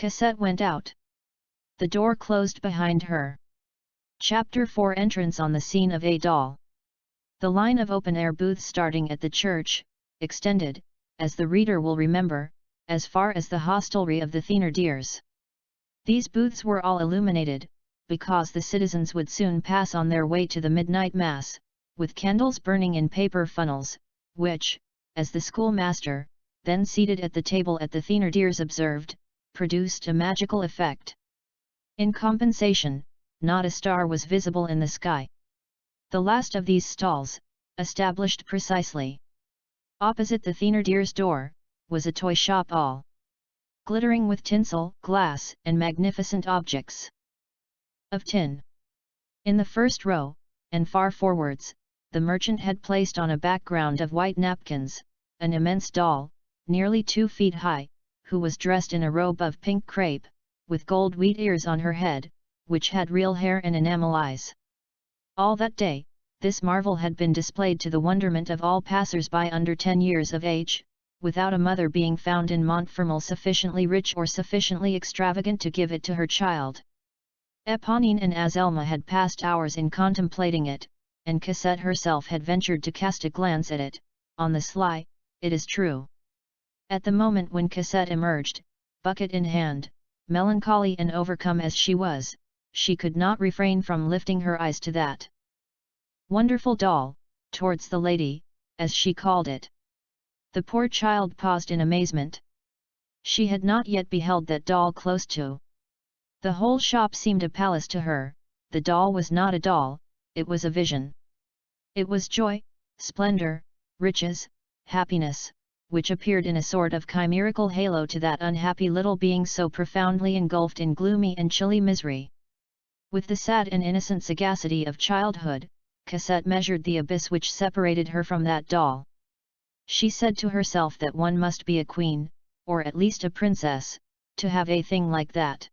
Cosette went out. The door closed behind her. Chapter 4 Entrance on the scene of a doll. The line of open-air booths starting at the church, extended, as the reader will remember, as far as the hostelry of the Thénardiers. These booths were all illuminated, because the citizens would soon pass on their way to the midnight mass, with candles burning in paper funnels, which, as the schoolmaster, then seated at the table at the Thénardiers observed, produced a magical effect. In compensation, not a star was visible in the sky. The last of these stalls, established precisely opposite the Thénardiers' door, was a toy shop all glittering with tinsel, glass, and magnificent objects of tin. In the first row, and far forwards, the merchant had placed on a background of white napkins, an immense doll, nearly 2 feet high, who was dressed in a robe of pink crepe, with gold wheat ears on her head, which had real hair and enamel eyes. All that day, this marvel had been displayed to the wonderment of all passers-by under 10 years of age, without a mother being found in Montfermeil sufficiently rich or sufficiently extravagant to give it to her child. Éponine and Azelma had passed hours in contemplating it, and Cosette herself had ventured to cast a glance at it, on the sly, it is true. At the moment when Cosette emerged, bucket in hand, melancholy and overcome as she was, she could not refrain from lifting her eyes to that wonderful doll, towards the lady, as she called it. The poor child paused in amazement. She had not yet beheld that doll close to. The whole shop seemed a palace to her. The doll was not a doll, it was a vision. It was joy, splendor, riches, happiness, which appeared in a sort of chimerical halo to that unhappy little being so profoundly engulfed in gloomy and chilly misery. With the sad and innocent sagacity of childhood, Cosette measured the abyss which separated her from that doll. She said to herself that one must be a queen, or at least a princess, to have a thing like that.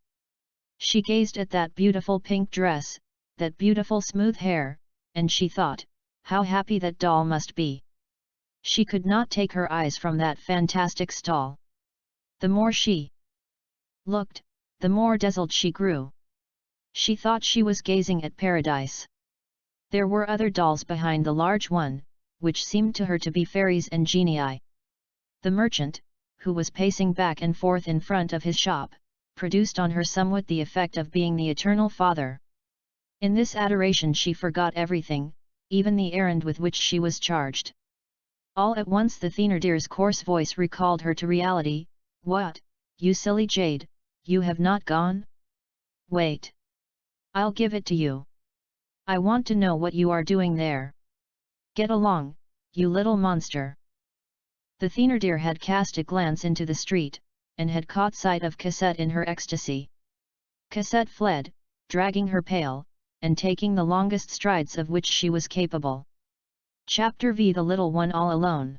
She gazed at that beautiful pink dress, that beautiful smooth hair, and she thought, how happy that doll must be. She could not take her eyes from that fantastic stall. The more she looked, the more dazzled she grew. She thought she was gazing at paradise. There were other dolls behind the large one, which seemed to her to be fairies and genii. The merchant, who was pacing back and forth in front of his shop, produced on her somewhat the effect of being the eternal Father. In this adoration she forgot everything, even the errand with which she was charged. All at once the Thénardier's coarse voice recalled her to reality. What, you silly jade, you have not gone? Wait. I'll give it to you. I want to know what you are doing there. Get along, you little monster. The Thénardier had cast a glance into the street, and had caught sight of Cosette in her ecstasy. Cosette fled, dragging her pail, and taking the longest strides of which she was capable. Chapter V The Little One All Alone.